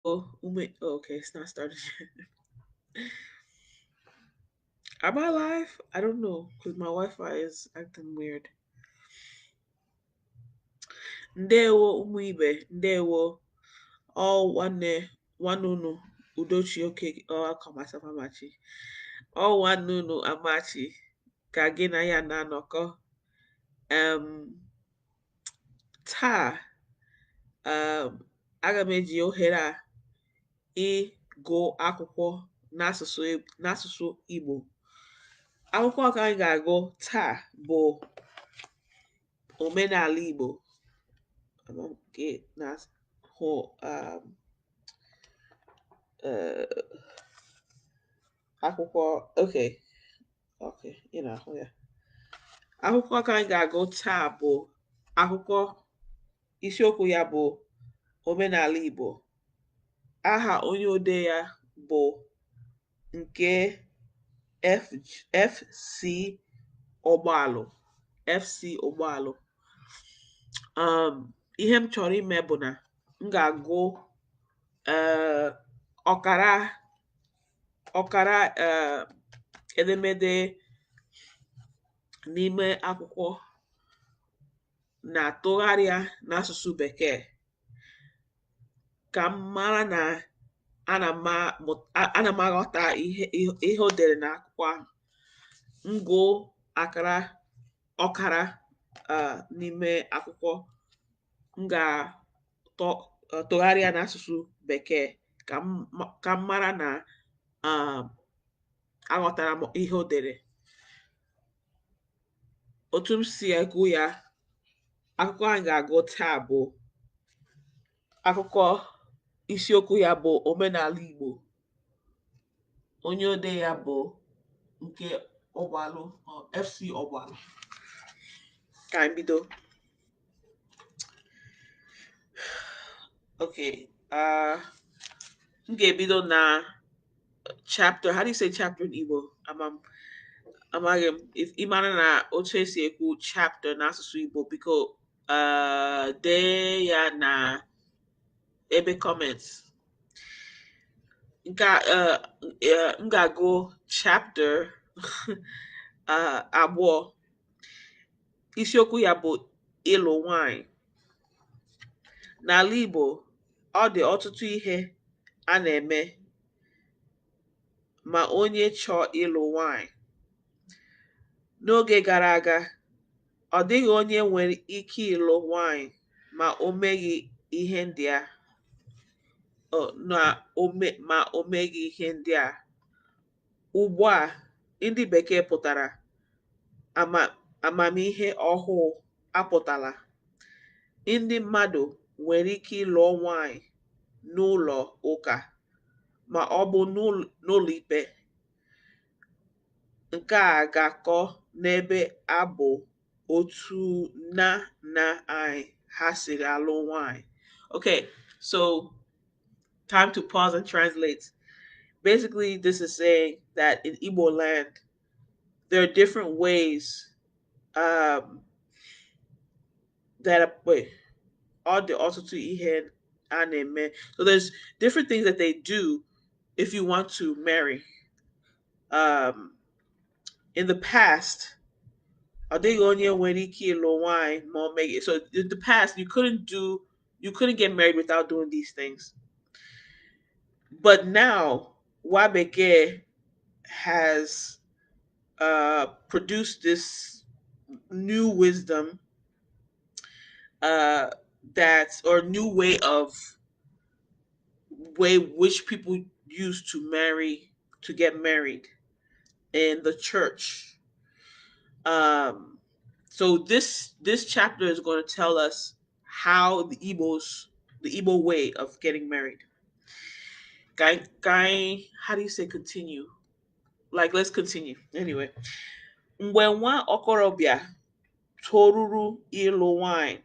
Oh, okay, it's not started. Am I live? I don't know because my Wi-Fi is acting weird. Ndewo ụmụ ibe, ndewo. All one unu Udochi oke myself Amachi. All one unu Amachi ka gị na ya na-anọkọ. Um, taa aga m eji ohere a ịgụ akwụkwọ n'asụsụ Igbo. Akwụkwọ ka anyị ga-agụ taa bụ Omenala Igbo. Nke na-ahụ akwụkwọ okay okay ị na-ahụ ya. Akwụkwọ ka anyị ga-agụ taa bụ akwụkwọ isiokwu ya bụ Omenala Igbo. Aha onye odee ya bụ nke FC Ogbalu. FC Ogbalu. Ihe m chọrọ ime bụ na m ga-agụ ọkara edemede n'ime akwụkwọ na-atụgharịa n'asụsụ Bekee ka m mara na ana m aghọta ihe o dere n'akwụkwọ ahụ. M gụọ ọkara n'ime akwụkwọ, m ga-atụgharịa n'asụsụ Bekee ka m mara na aghọtara m ihe o dere. Otu m si agụ ya, akwụkwọ anyị ga-agụ taa bụ akụkọ isiokwu ya bụ Omenala Igbo. Onye odee ya bụ nke Ogbalu, FC Ogbalu. Ka anyị bido. Okay. M ga-ebido na chapter. How do you say chapter in Igbo? Amaghị m ị mara na otu esi ekwu chapter n'asụsụ Igbo, biko dee ya na ebe comments. M ga-agụ chapter abụọ. Isiokwu ya bụ ịlụ nwanyị. N'ala Igbo, ọ dị ọtụtụ ihe a na-eme ma onye chọọ ịlụ nwanyị. N'oge gara aga, ọ dịghị onye nwere ike ịlụ nwanyị ma o meghị ihe ndị a. Ugbu a, ndị Bekee pụtara, amamihe ọhụụ apụtala. Ndị mmadụ nwere ike ịlụ nwanyị n'ụlọ ụka ma ọ bụ n'ụlọ ikpe. Nke a ga-akọ n'ebe abụ otu nna anyị ha siri alụ nwanyị. Okay, so time to pause and translate. Basically, this is saying that in Igboland, there are different ways all the ọtụtụ ihe a na-eme. So there's different things that they do if you want to marry. In the past, ọ dịghị onye nwere ike ịlụ nwanyị ma o meghị. So in the past, you couldn't get married without doing these things. But now, Wabeke has produced this new wisdom new way which people used to get married in the church. So this chapter is going to tell us how the Igbo way of getting married. Guy, how do you say continue? Like, let's continue. Anyway, mgbe nwa okorobịa toruru ịlụ nwanyị,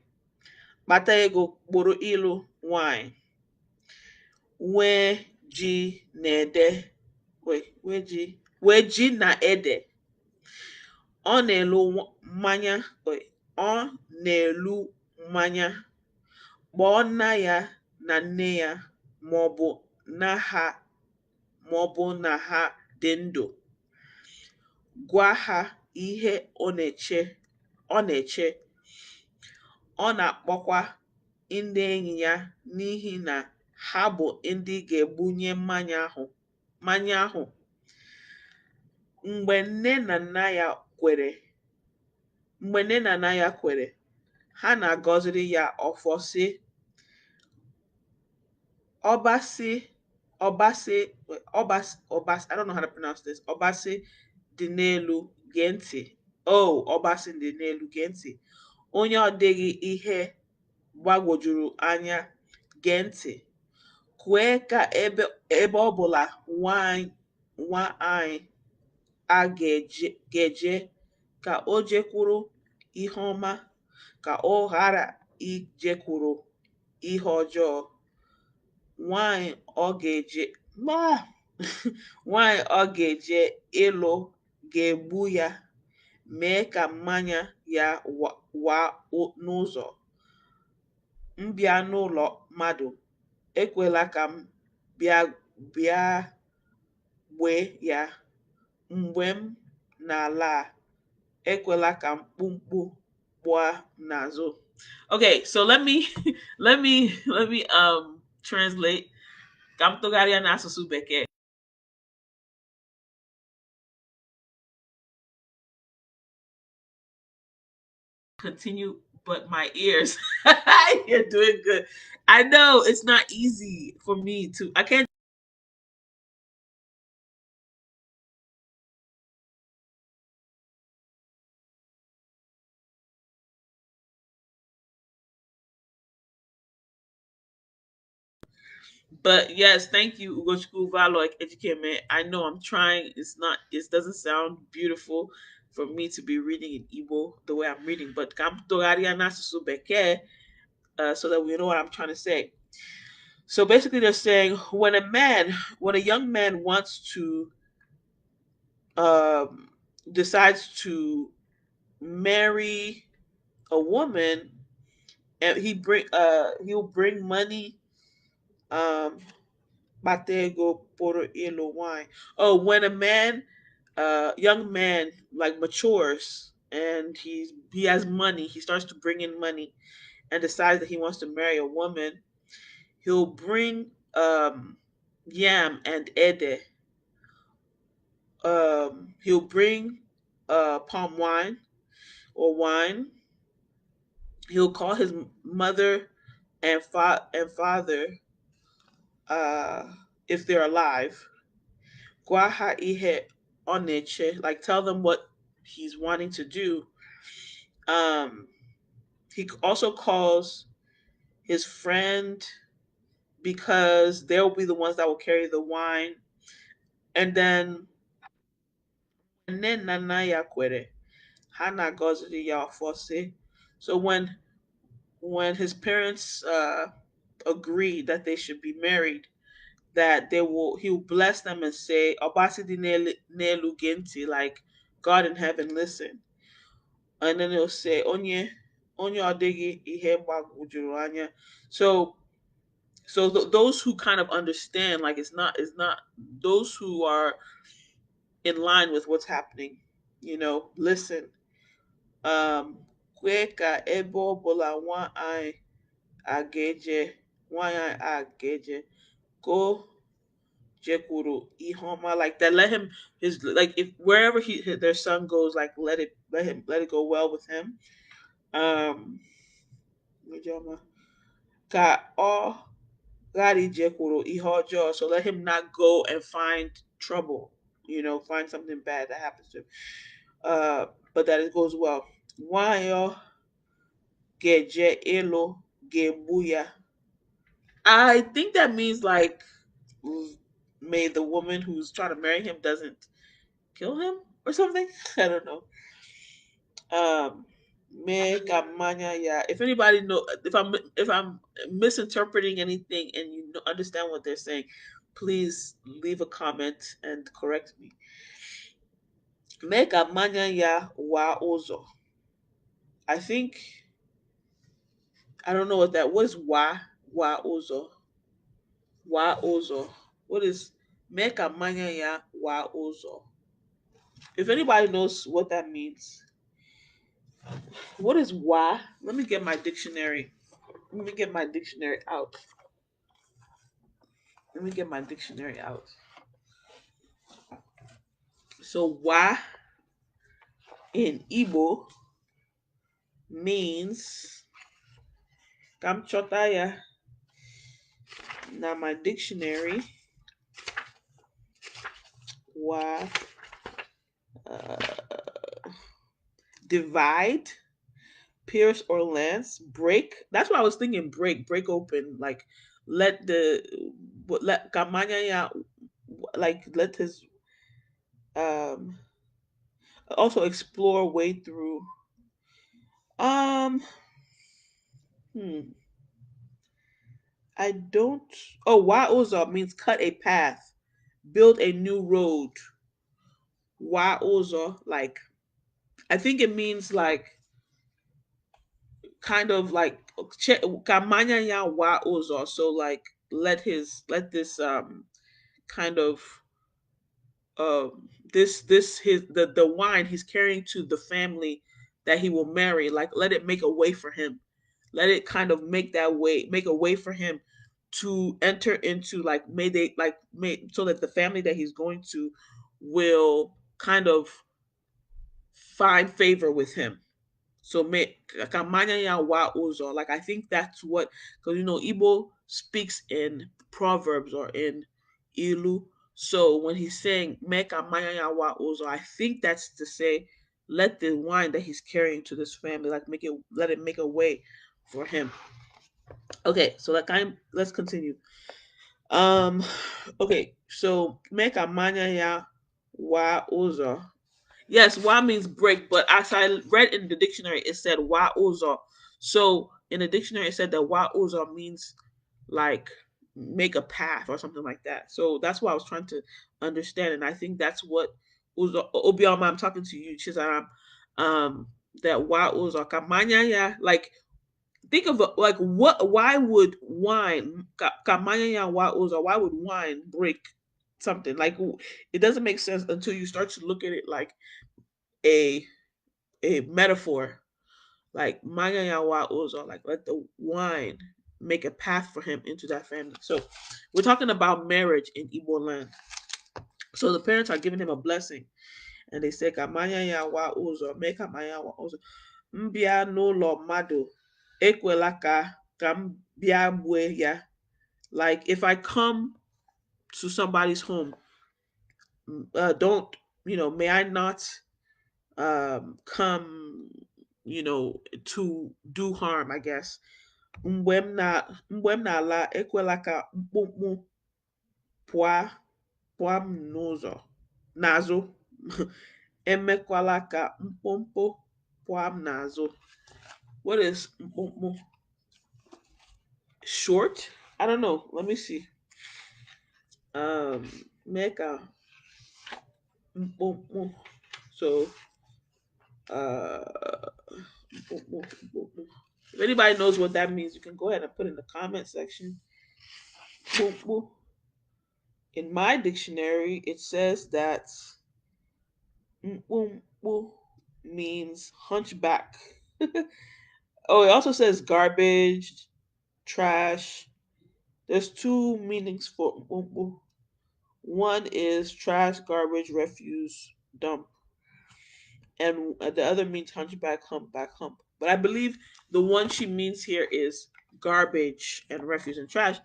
kpata ego kpụrụ ịlụ nwanyị, wee ji na ede, ọ na-elu mmanya, kpọọ nna ya na nne ya maọbụ na ha maọbụ na ha dị ndụ. Gwa ha ihe ọ na-eche. Ọ na-akpọkwa ndị enyi ya n'ihi na ha bụ ndị ga-ebunye mmanya ahụ. Mgbe nne na nna ya kwere, ha na-agọziri ya ọfọ sị, Ọbasi, Ọbasi, Ọbasi, I don't know how to pronounce this. Ọbasi dị n'elu gee ntị. Oh, Ọbasi dị n'elu gee ntị. Onye ọ dịghị ihe gbagwojuru anya gee ntị. Kwee ka ebe ọ bụla nwa anyị a ga-eje ka o jekwuru ihe ọma, ka ọ ghara ijekwuru ihe ọjọọ. Nwanyị ọ ga-eje nwanyị ọ ga-eje ịlụ ga-egbu ya, mee ka mmanya ya waa n'ụzọ. M bịa n'ụlọ mmadụ, ekwela ka m bịa gbee ya. Mgbe m na-ala, ekwela ka mkpumkpu gbaa n'azụ. Okay, so let me translate. Ka m tụgharịa n'asụsụ Bekee. Continue, but my ears. You're doing good. I know it's not easy for me to. I can't. But yes, thank you, Ugochukwu Valo Ejikeme. I know I'm trying. It's not. It doesn't sound beautiful for me to be reading in Igbo the way I'm reading. But kam tụgharịa n'asụsụ Bekee, so that we know what I'm trying to say. So basically, they're saying when a young man wants to, um, decides to marry a woman, and he'll bring money, um, batego por ilo wine. Oh, when a man, young man, like matures and he has money, he starts to bring in money and decides that he wants to marry a woman, he'll bring yam and ede. He'll bring palm wine or wine. He'll call his mother and father, uh, if they're alive. Guaha ihe oneche, like tell them what he's wanting to do. Um, he also calls his friend because they'll be the ones that will carry the wine. And then nne na nna ya kwere, ha na-agọziri ya ọfọ sị. So when his parents agree that they should be married, that he will bless them and say, Obasi di nelu genti, like God in heaven, listen. And then he'll say, Onye odegi ihe gbagwojuru anya. So those who kind of understand, like it's not those who are in line with what's happening, listen. Kwe ka ebe ọbụla nwa anyị a ga-eje go jekwuru ihoma, like that, let him, his, like, if wherever their son goes, like let it go well with him. um ka ọ ghara ijekwuru ihe ọjọọ, so let him not go and find trouble, find something bad that happens to him, but that it goes well. Nwayọ geje ịlụ ga-egbu ya. I think that means like, may the woman who's trying to marry him doesn't kill him or something. I don't know. Um, Mega manya, yeah. If anybody know, if I'm misinterpreting anything and you understand what they're saying, please leave a comment and correct me. Mega manya ya wa ozo. I think, I don't know what that was. Wa ozo. Wa ozo. What is meka manya ya wa ozo? If anybody knows what that means, what is wa? Let me get my dictionary. Let me get my dictionary out. Let me get my dictionary out. So wa in Igbo means kamchotaya. Now my dictionary wa uh, divide, pierce or lance, break. That's what I was thinking. Break open, like let the let kamanya ya, like let his um also explore way through. Um, hmm, I don't. Oh, Wa'oza means cut a path, build a new road. Wa'oza, like I think it means like kind of like kamanya ya Wa'oza. So like let this kind of this his the wine he's carrying to the family that he will marry, like let it make a way for him, let it kind of make a way for him to enter into, like may they like may so that the family that he's going to will kind of find favor with him. So me kamanya ya wa uzo. Like I think that's what, because Igbo speaks in proverbs or in ilu. So when he's saying me kamanya ya wa uzo, I think that's to say let the wine that he's carrying to this family, like let it make a way for him. Okay, so let's continue. Um okay, so me kamanya ya wa uzo. Yes, wa means break, but as I read in the dictionary, it said wa uzo. So in the dictionary, it said that wa uzo means like make a path or something like that. So that's what I was trying to understand, and I think that's what uzo. Obioma, I'm talking to you, Chizaram. That wa uzo kamanya ya, like think of like what? Why would wine kamanya ya wa uzo? Why would wine break something? Like it doesn't make sense until you start to look at it like a a metaphor, like Mangayawa Ozo, like let the wine make a path for him into that family. So we're talking about marriage in Igboland. So the parents are giving him a blessing, and they say Kamanyayawa Ozo, make Mayawa Ozo. Mbia no lo mado. Ekwelaka kambia ya. Like if I come to somebody's home, don't may I not come to do harm, I guess. Mgbe m na-ala ekwela ka mkpụmkpụ pụa pụa m n'ụzọ n'azụ. Emekwala ka mkpụmkpụ pụa m n'azụ. What is mkpụmkpụ? Short? I don't know. Let me see. Mee ka mkpụmkpụ. So uh mkpụmkpụ, mkpụmkpụ. If anybody knows what that means, you can go ahead and put in the comment section. Mkpụmkpụ. In my dictionary, it says that mkpumkpu means hunchback. Oh, it also says garbage, trash. There's two meanings for mkpumkpu. One is trash, garbage, refuse, dump, and the other means hunchback, humpback, hump. But I believe the one she means here is garbage and refuse and trash.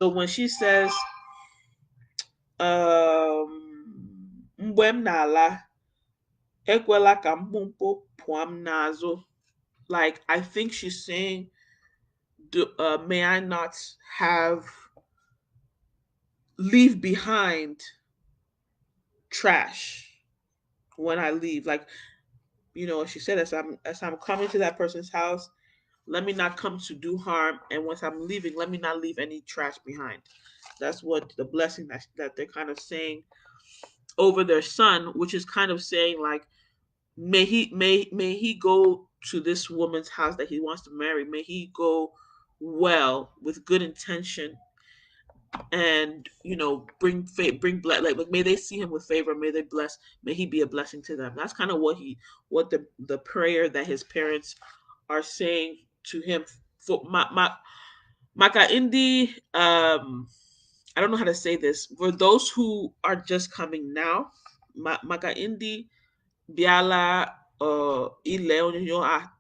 So when she says, mgbe m na-ala, ekwela ka mkpụmkpụ pụọ m n'azụ. Like I think she's saying, may I not have leave behind trash when I leave. Like she said, as I'm coming to that person's house, let me not come to do harm, and once I'm leaving, let me not leave any trash behind. That's what the blessing that they're kind of saying over their son, which is kind of saying like, may he go to this woman's house that he wants to marry. May he go well with good intention, and like may they see him with favor, may he be a blessing to them. That's kind of what the prayer that his parents are saying to him. For maka indi, I don't know how to say this, for those who are just coming now, maka indi biala ile onyonyo a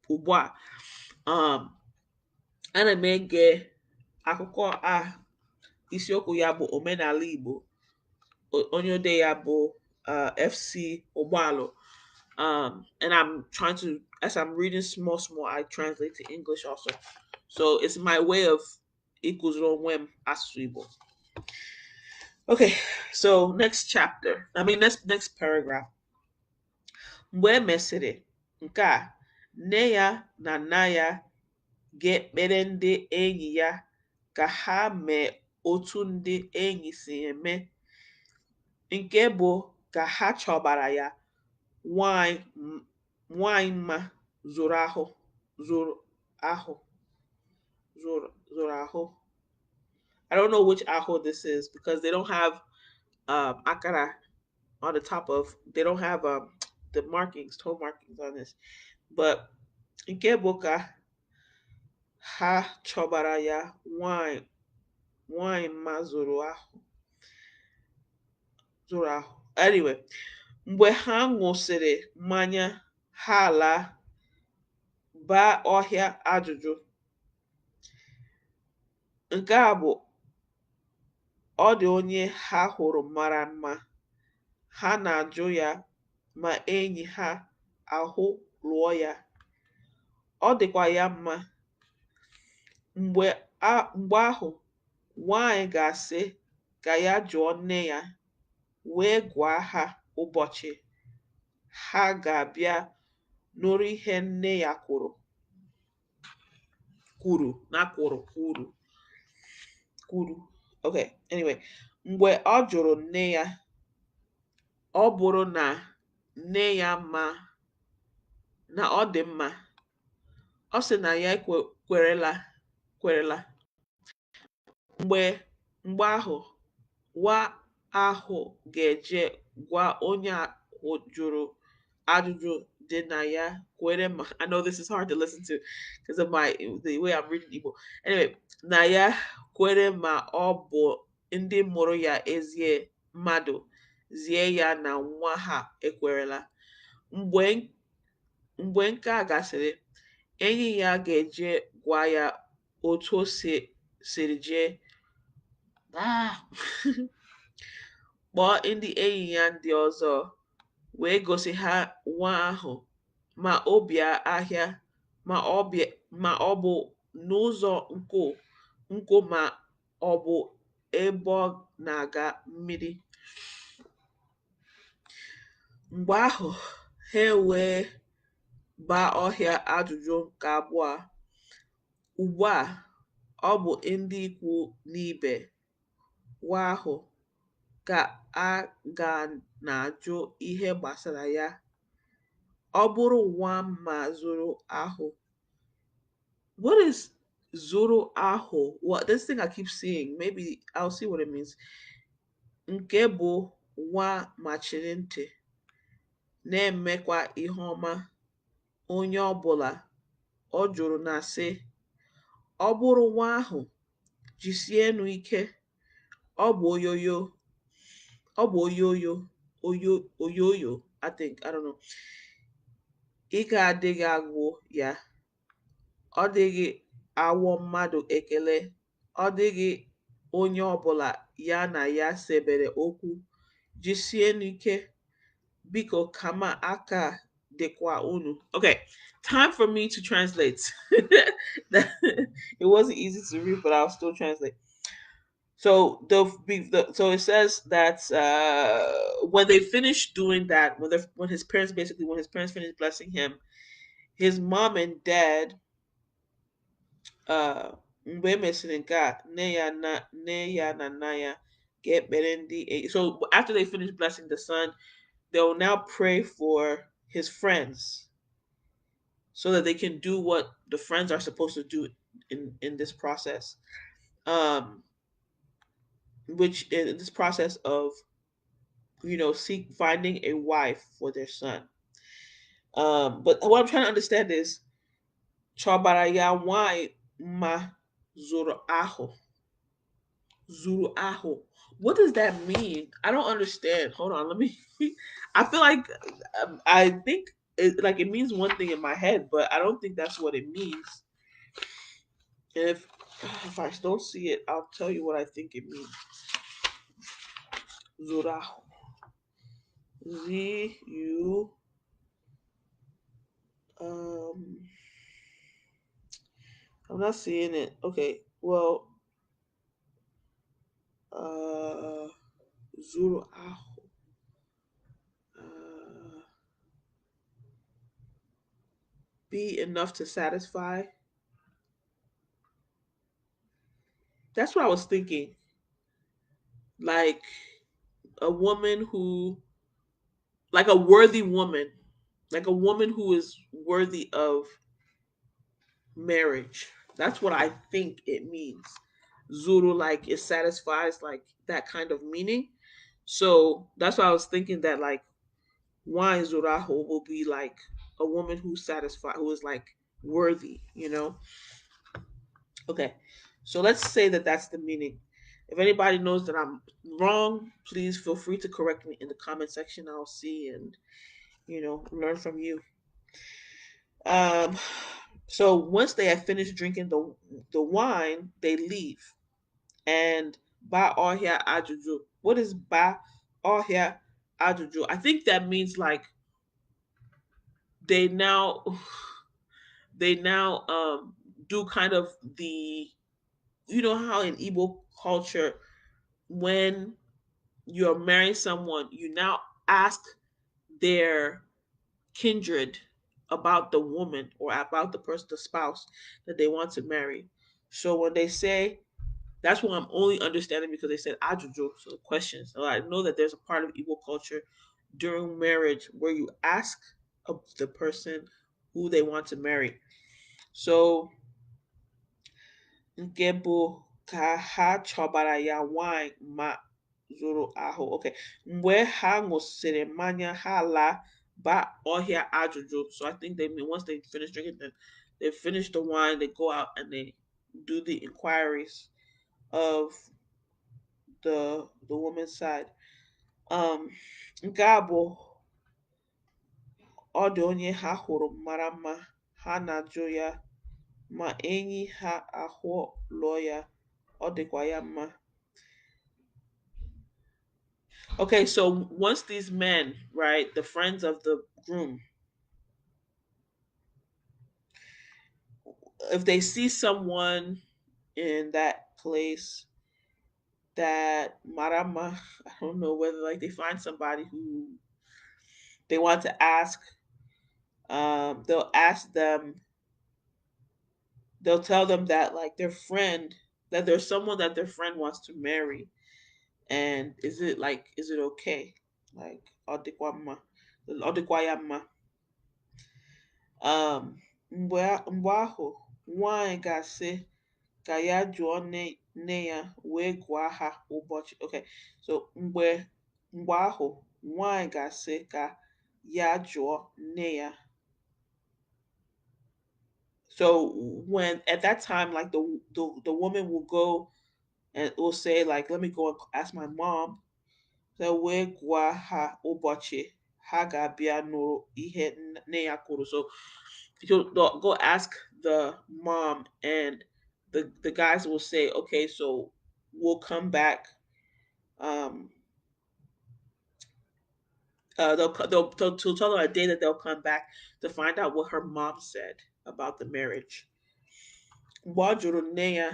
ugbu a, um ana m ege akụkọ a isiokwu ya bụ Omenala Igbo. Onye ode ya bụ FC Ogbalu. And I'm trying to, as I'm reading small, small, I translate to English also. So it's my way of ikuzuru onwe m asụsụ Igbo. Okay, so next chapter. I mean, next paragraph. Mgbe e mesịrị nke a, nne ya na nna ya ga-ekpere ndị enyi ya ka ha mee otu ndị enyi si eme, nke bụ ka ha chọbara ya nwanyị nwanyị mma zụrụ ahụ zụrụ ahụ zụrụ ahụ. I don't know which aho this is because they don't have akara on the top of. They don't have the markings, toe markings on this. But nke bụ ka ha chọbara ya nwanyị mma zụrụ ahụ. Anyway, mgbe ha ṅụsịrị mmanya, ha laa baa ọhịa ajụjụ. Nke a bụ ọ dị onye ha hụrụ mara mma. Ha na-ajụ ya ma enyi ha ahụ lụọ ya. Ọ dịkwa ya mma. Mgbe ahụ, nwanyị ga-asị ka ya jụọ nne ya, wee gwa ha ụbọchị ha ga-abịa nụrụ ihe nne ya kwuru. Okay, anyway, mgbe ọ jụrụ nne ya, ọ bụrụ na nne ya ma na ọ dị mma, ọ sị na ya kwerela. Mgbe ahụ, nwa ahụ ga-eje gwa onye ahụ jụrụ ajụjụ dị na ya kwere ma. I know this is hard to listen to because of the way I'm reading Igbo. Anyway, na ya kwere ma ọ bụ ndị mụrụ ya ezie mmadụ, zie ya na nwa ha ekwerela. Mgbe nke a gasịrị, enyi ya ga-eje gwa ya otu o siri jee. Kpọọ ndị enyi ya ndị ọzọ wee gosi ha nwa ahụ, ma ọ bịa ahịa, ma ọ bụ n'ụzọ nko, ma ọ bụ ebe ọ na-aga mmiri. Mgbe ahụ, ha wee baa ọhịa ajụjụ nke abụọ. Ugbu a, ọ bụ ndị ikwu n'ibe nwa ahụ ka a ga na-ajụ ihe gbasara ya. Ọ bụrụ nwa ma zụrụ ahụ. What is zụrụ ahụ? What this thing I keep seeing? Maybe I'll see what it means. Nke bụ nwa machiri ntị, na-emekwa ihe ọma. Onye ọbụla ọ jụrụ na-asị, ọ bụrụ nwa ahụ, jisienu ike. Ọ bụ oyoyo, I think, I don't know. Ike adịghị agwụ ya. Ọ dịghị awọ mmadụ ekele. Ọ dịghị onye ọbụla ya na ya sebere okwu. Jisienu ike. Biko kama aka dịkwa unu. Okay, time for me to translate. It wasn't easy to read, but I'll still translate. So so it says that when they finished doing that, when his parents finished blessing him, his mom and dad mgbe e mesịrị nke a, nne ya na nna ya ga-ekpere ndị so after they finish blessing the son, they'll now pray for his friends so that they can do what the friends are supposed to do in this process. Um which in this process of seek finding a wife for their son. But what I'm trying to understand is Chobaraya why ma zuru aho. Zuru aho. What does that mean? I don't understand. Hold on, let me. I feel like I think it means one thing in my head, but I don't think that's what it means. And if I don't see it, I'll tell you what I think it means. Zuraho. Z-U. Um, I'm not seeing it. Okay, well, uh, Zuraho. Uh, be enough to satisfy. That's what I was thinking. Like a woman who, like a worthy woman, like a woman who is worthy of marriage. That's what I think it means. Zuru, like it satisfies like that kind of meaning. So that's why I was thinking that like wine Zuraho will be like a woman who's satisfied, who is like worthy. Okay, so let's say that that's the meaning. If anybody knows that I'm wrong, please feel free to correct me in the comment section. I'll see and learn from you. Um, so once they have finished drinking the wine, they leave and ba ohia ajuju. What is ba ohia ajuju? I think that means like they now they now do kind of the how in Igbo culture when you're marrying someone, you now ask their kindred about the woman or about the person, the spouse that they want to marry. So when they say, that's what I'm only understanding because they said ajuju, so questions. So I know that there's a part of Igbo culture during marriage where you ask of the person who they want to marry. So nke bụ ka ha chọbara ya nwanyị ma zụrụ ahụ. Okay. Mgbe ha ṅụsịrị mmanya ha laa ba ọhịa ajụjụ. So I think they mean once they finish drinking, then they finish the wine, they go out and they do the inquiries of the woman's side. Um, nke a bụ ọ dị onye ha hụrụ mara mma ha na-ajụ ya ma enyi ha ahụ lụọ ya ọ dịkwa ya mma. Okay, so once these men, right, the friends of the groom, if they see someone in that place that marama, I don't know whether like they find somebody who they want to ask, they'll ask them, they'll tell them that like their friend, that there's someone that their friend wants to marry, and is it okay? Like odikwama, odikwayama. Mgbe ahụ nwanyị ga-asị ka ya jụọ nne ya wee gụọ ha ụbọchị. Okay, so mgbe ahụ nwanyị ga-asị ka ya jụọ nne ya. So when at that time, like the woman will go and will say like, let me go and ask my mom. So wee gwa ha ụbọchị ha ga-abịa nụrụ ihe nne ya kwuru. So you'll go ask the mom, and the guys will say, okay, so we'll come back. Um, they'll tell her a day that they'll come back to find out what her mom said about the marriage. Mgbe ọ jụrụ nne ya,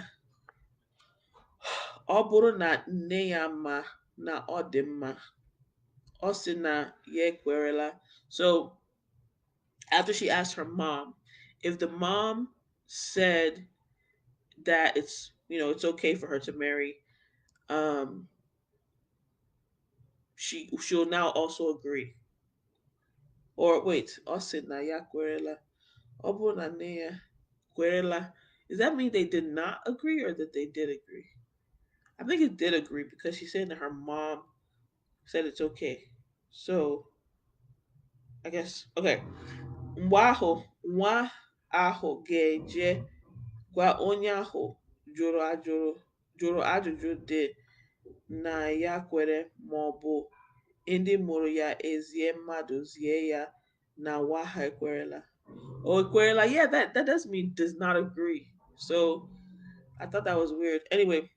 ọ bụrụ na nne ya ma na ọ dị mma, ọ sị na ya ekwerela. So after she asked her mom, if the mom said that it's okay for her to marry, um, she'll now also agree. Or wait, ọ sị na ya kwerela. Ọ bụrụ na nne ya kwerela. Does that mean they did not agree or that they did agree? I think it did agree because she said that her mom said it's okay. So I guess okay. Nwa ahụ ga-eje gwa onye ahụ jụrụ ajụjụ dị na ya kwere ma ọ bụ ndị mụrụ ya ezie mmadụ zie ya na nwa ha ekwerela. Oh, ekwerela. Yeah, that does mean does not agree. So I thought that was weird. Anyway,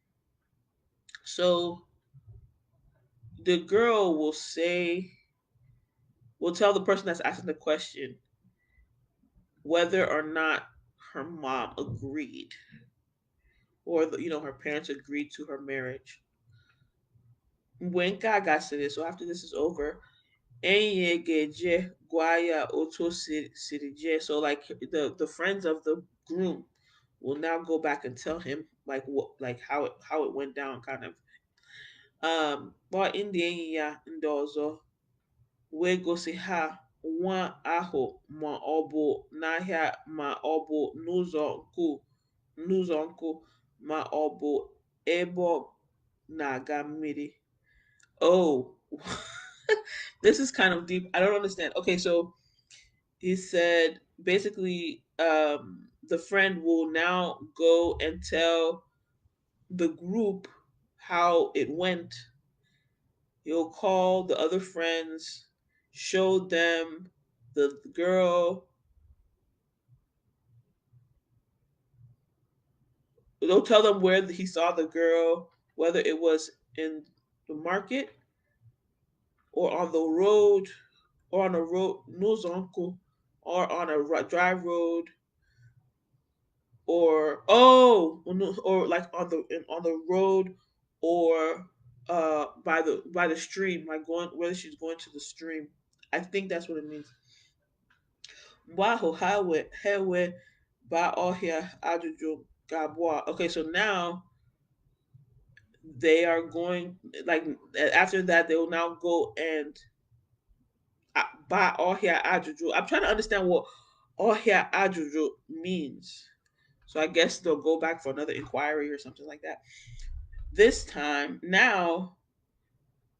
so the girl will tell the person that's asking the question whether or not her mom agreed or her parents agreed to her marriage. When Gaga said it, so after this is over, enyi ga-eje gwa ya otu o siri jee. So like the friends of the groom will now go back and tell him like what like how it went down kind of. Kpọọ ndị enyi ya ndị ọzọ wee gosi ha nwa ahụ ma ọ bụ n'ahịa ma ọ bụ n'ụzọ nkụ ma ọ bụ ebe ọ na-aga mmiri. Oh, this is kind of deep. I don't understand. Okay, so he said basically the friend will now go and tell the group how it went. He'll call the other friends, show them the girl. They'll tell them where he saw the girl, whether it was in the market or on the road or on a road, Nozonko, or on a dry road, or or like on the road, or by the stream, like going whether she's going to the stream. I think that's what it means. Wow, highway ba ohia ajuju gabwa. Okay, so now they are going like after that they will now go and ba ohia ajuju. I'm trying to understand what ohia ajuju means. So I guess they'll go back for another inquiry or something like that. This time, now,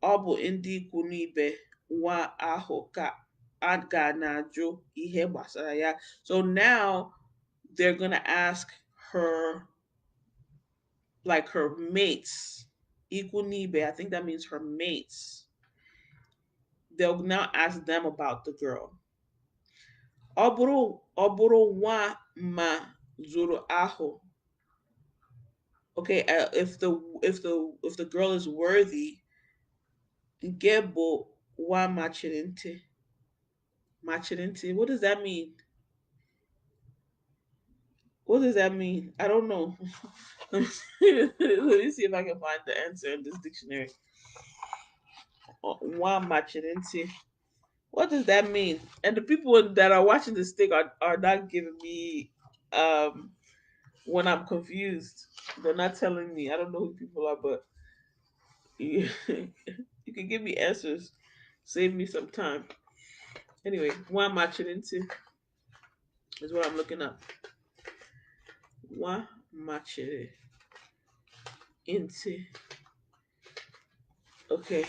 ọ bụ ndị ikwu n'ibe nwa ahụ ka a ga na-ajụ ihe gbasara ya. So now they're gonna ask her, like her mates, ikwu n'ibe. I think that means her mates. They'll now ask them about the girl. Ọ bụrụ nwa ma zuru ahụ. Okay, if the girl is worthy, nke bụ nwa machiri ntị. Machiri ntị. What does that mean? What does that mean? I don't know. Let me see if I can find the answer in this dictionary. Nwa machiri ntị. What does that mean? And the people that are watching this thing are not giving me when I'm confused. They're not telling me. I don't know who people are, but you, you can give me answers. Save me some time. Anyway, nwa machiri ntị is what I'm looking up. Nwa machiri ntị. Okay.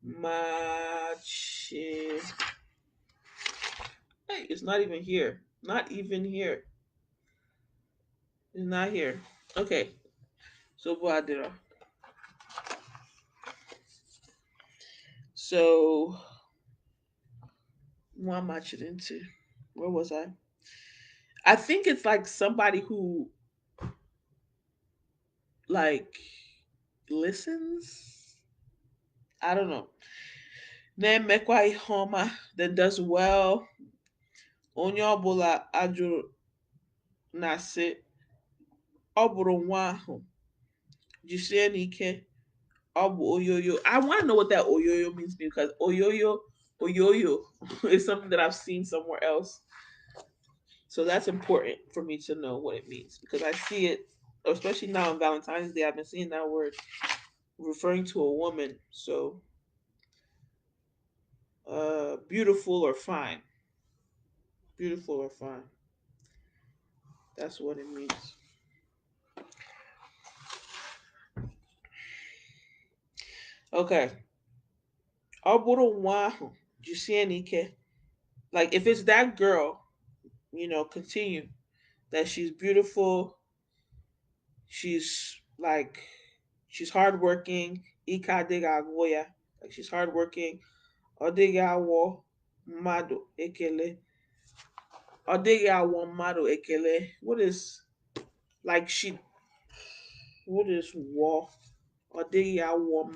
Machi. Hey, it's not even here. Not even here. It's not here. Okay. So Boadira. So what am I into? Where was I? I think it's like somebody who like listens. I don't know. Then mekwa homa then does well. Onye ọbụla ajụrụ na-asị ọ bụrụ nwa ahụ jisie n'ike ọ bụ oyoyo. I want to know what that oyoyo means because oyoyo is something that I've seen somewhere else. So that's important for me to know what it means because I see it, especially now on Valentine's Day. I've been seeing that word referring to a woman. So, beautiful or fine. Beautiful or fine. That's what it means. Okay. Ọ bụrụ nwa ahụ jisie n'ike. Like if it's that girl, continue. That she's beautiful, she's hardworking, ike adịghị agwụ ya. Like she's hardworking, ọ dịghị awọ mmadụ ekele. Ọ dịghị awọ mmadụ ekele. Like she what is war? Ọ dịghị awọ